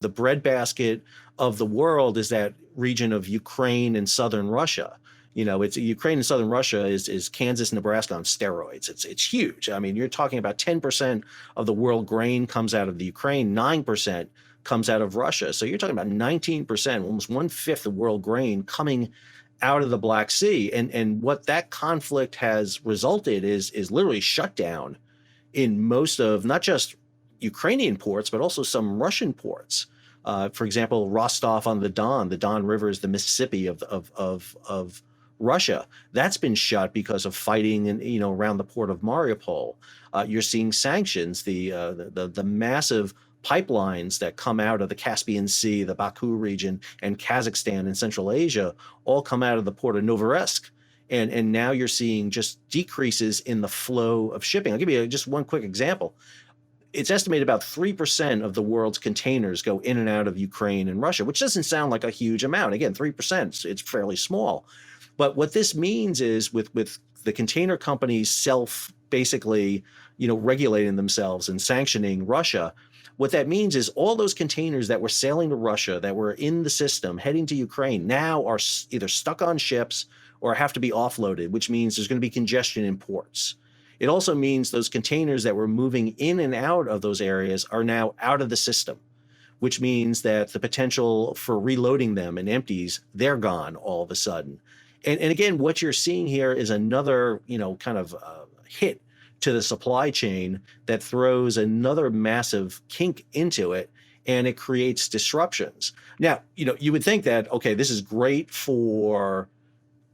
The breadbasket of the world is that region of Ukraine and southern Russia. It's Ukraine and southern Russia is Kansas, Nebraska on steroids. It's huge. I mean, you're talking about 10% of the world grain comes out of the Ukraine, 9% comes out of Russia. So you're talking about 19%, almost 1/5 of world grain coming out of the Black Sea. And what that conflict has resulted is literally shutdown in most of not just Ukrainian ports, but also some Russian ports. For example, Rostov on the Don. The Don River is the Mississippi of Russia. That's been shut because of fighting around the port of Mariupol. You're seeing sanctions, the massive pipelines that come out of the Caspian Sea, the Baku region, and Kazakhstan and Central Asia all come out of the port of Novorossiysk. And now you're seeing just decreases in the flow of shipping. I'll give you just one quick example. It's estimated about 3% of the world's containers go in and out of Ukraine and Russia, which doesn't sound like a huge amount. Again, 3%, it's fairly small. But what this means is with the container companies basically, regulating themselves and sanctioning Russia, what that means is all those containers that were sailing to Russia, that were in the system, heading to Ukraine, now are either stuck on ships or have to be offloaded, which means there's going to be congestion in ports. It also means those containers that were moving in and out of those areas are now out of the system, which means that the potential for reloading them and empties, they're gone all of a sudden. And again, what you're seeing here is another, kind of hit to the supply chain that throws another massive kink into it, and it creates disruptions. Now, you would think that, okay, this is great for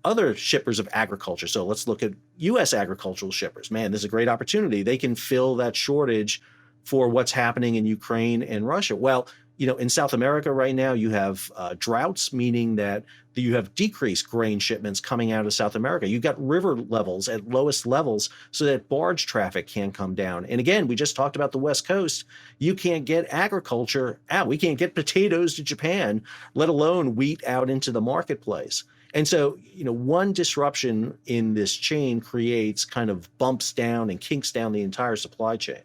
other shippers of agriculture. So let's look at U.S. agricultural shippers. Man, this is a great opportunity. They can fill that shortage for what's happening in Ukraine and Russia. Well, in South America right now, you have droughts, meaning that you have decreased grain shipments coming out of South America. You've got river levels at lowest levels so that barge traffic can come down. And again, we just talked about the West Coast. You can't get agriculture out. We can't get potatoes to Japan, let alone wheat out into the marketplace. And so, one disruption in this chain creates kind of bumps down and kinks down the entire supply chain.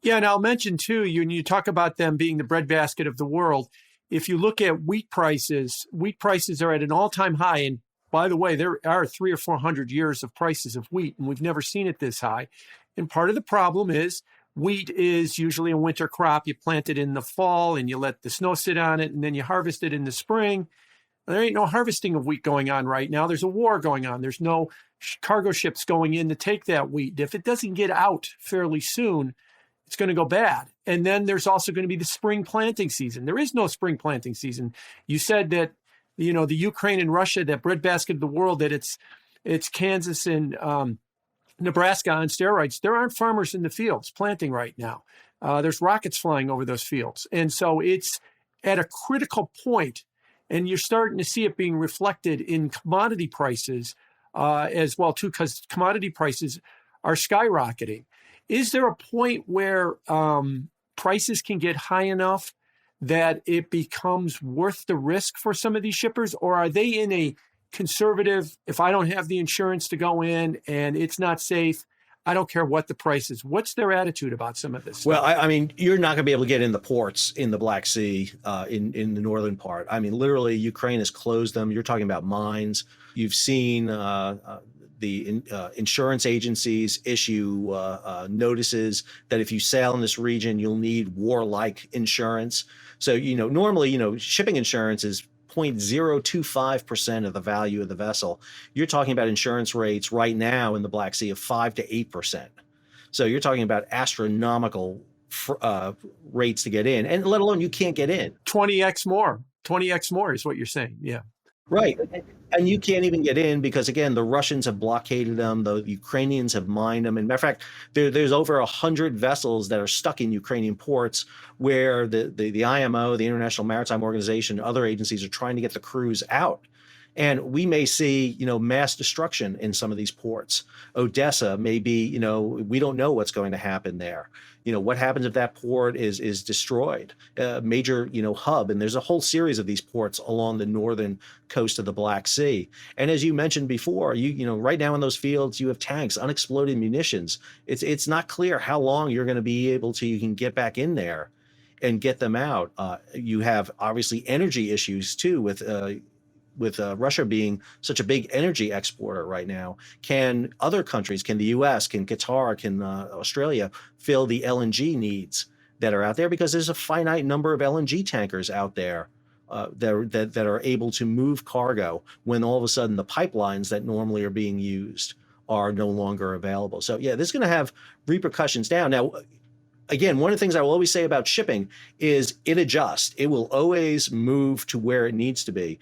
Yeah, and I'll mention too, you talk about them being the breadbasket of the world. If you look at wheat prices are at an all-time high. And by the way, there are 300 or 400 years of prices of wheat, and we've never seen it this high. And part of the problem is wheat is usually a winter crop. You plant it in the fall and you let the snow sit on it, and then you harvest it in the spring. There ain't no harvesting of wheat going on right now. There's a war going on. There's no cargo ships going in to take that wheat. If it doesn't get out fairly soon, it's going to go bad. And then there's also going to be the spring planting season. There is no spring planting season. You said that, the Ukraine and Russia, that breadbasket of the world, that it's Kansas and Nebraska on steroids. There aren't farmers in the fields planting right now. There's rockets flying over those fields. And so it's at a critical point, and you're starting to see it being reflected in commodity prices as well, too, because commodity prices are skyrocketing. Is there a point where prices can get high enough that it becomes worth the risk for some of these shippers? Or are they in a conservative, if I don't have the insurance to go in and it's not safe, I don't care what the price is? What's their attitude about some of this stuff? Well, I mean, you're not going to be able to get in the ports in the Black Sea in the northern part. I mean, literally, Ukraine has closed them. You're talking about mines. You've seen the insurance agencies issue notices that if you sail in this region, you'll need warlike insurance. So, normally, shipping insurance is 0.025% of the value of the vessel. You're talking about insurance rates right now in the Black Sea of 5 to 8%. So you're talking about astronomical rates to get in, and let alone you can't get in. 20x more is what you're saying. Yeah. Right. And you can't even get in because, again, the Russians have blockaded them. The Ukrainians have mined them. And matter of fact, there's over 100 vessels that are stuck in Ukrainian ports where the IMO, the International Maritime Organization, other agencies are trying to get the crews out. And we may see, mass destruction in some of these ports. Odessa may be, we don't know what's going to happen there. What happens if that port is destroyed? A major, hub. And there's a whole series of these ports along the northern coast of the Black Sea. And as you mentioned before, right now in those fields, you have tanks, unexploded munitions. It's not clear how long you're going to be able to, you can get back in there. and get them out. You have obviously energy issues too with Russia being such a big energy exporter right now. Can other countries, can the U.S., can Qatar, can Australia fill the LNG needs that are out there? Because there's a finite number of LNG tankers out there that are able to move cargo when all of a sudden the pipelines that normally are being used are no longer available. So yeah, this is going to have repercussions down. Now, again, one of the things I will always say about shipping is it adjusts. It will always move to where it needs to be.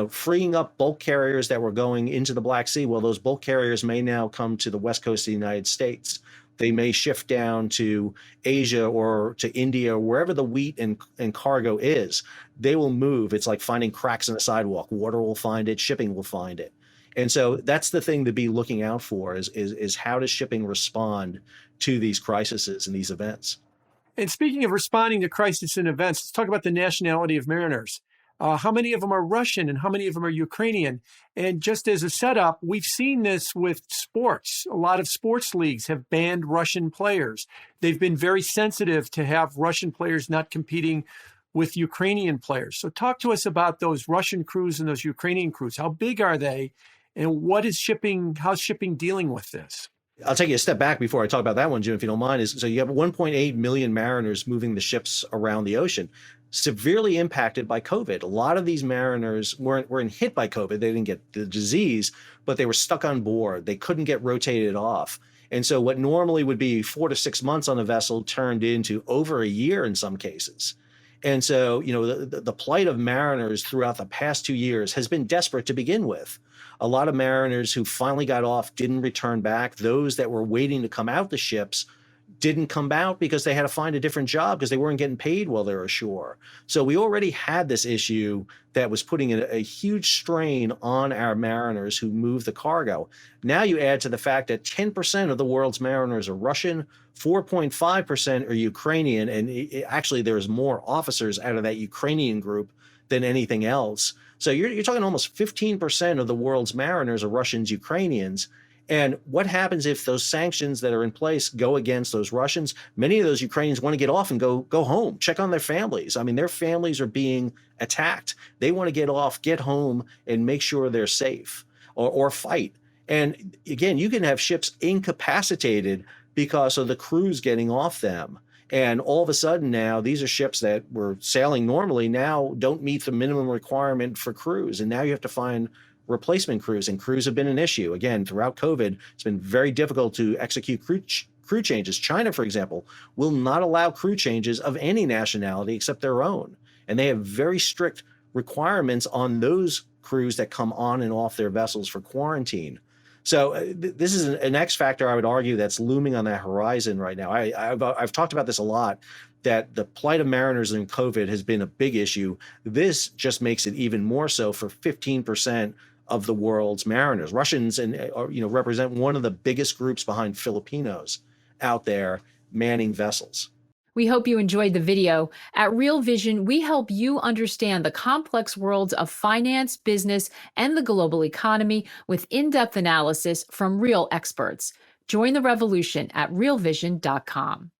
Freeing up bulk carriers that were going into the Black Sea, well, those bulk carriers may now come to the West Coast of the United States. They may shift down to Asia or to India, wherever the wheat and cargo is. They will move. It's like finding cracks in a sidewalk. Water will find it. Shipping will find it. And so that's the thing to be looking out for is how does shipping respond to these crises and these events. And speaking of responding to crisis and events, let's talk about the nationality of mariners. How many of them are Russian and how many of them are Ukrainian? And just as a setup, we've seen this with sports. A lot of sports leagues have banned Russian players. They've been very sensitive to have Russian players not competing with Ukrainian players. So talk to us about those Russian crews and those Ukrainian crews. How big are they? And how's shipping dealing with this? I'll take you a step back before I talk about that one, Jim, if you don't mind. So you have 1.8 million mariners moving the ships around the ocean, severely impacted by COVID. A lot of these mariners weren't hit by COVID. They didn't get the disease, but they were stuck on board. They couldn't get rotated off. And so what normally would be 4 to 6 months on a vessel turned into over a year in some cases. And so, the plight of mariners throughout the past 2 years has been desperate to begin with. A lot of mariners who finally got off didn't return back. Those that were waiting to come out the ships didn't come out because they had to find a different job because they weren't getting paid while they were ashore. So we already had this issue that was putting a huge strain on our mariners who move the cargo. Now you add to the fact that 10% of the world's mariners are Russian, 4.5% are Ukrainian, and actually there's more officers out of that Ukrainian group than anything else. So you're talking almost 15% of the world's mariners are Russians, Ukrainians. And what happens if those sanctions that are in place go against those Russians? Many of those Ukrainians want to get off and go home, check on their families. I mean, their families are being attacked. They want to get off, get home, and make sure they're safe or fight. And again, you can have ships incapacitated because of the crews getting off them. And all of a sudden now, these are ships that were sailing normally now don't meet the minimum requirement for crews. And now you have to find replacement crews, and crews have been an issue. Again, throughout COVID, it's been very difficult to execute crew changes. China, for example, will not allow crew changes of any nationality except their own. And they have very strict requirements on those crews that come on and off their vessels for quarantine. So this is an X factor, I would argue, that's looming on that horizon right now. I've talked about this a lot, that the plight of mariners in COVID has been a big issue. This just makes it even more so for 15% of the world's mariners. Russians represent one of the biggest groups behind Filipinos out there manning vessels. We hope you enjoyed the video. At Real Vision, we help you understand the complex worlds of finance, business, and the global economy with in-depth analysis from real experts. Join the revolution at realvision.com.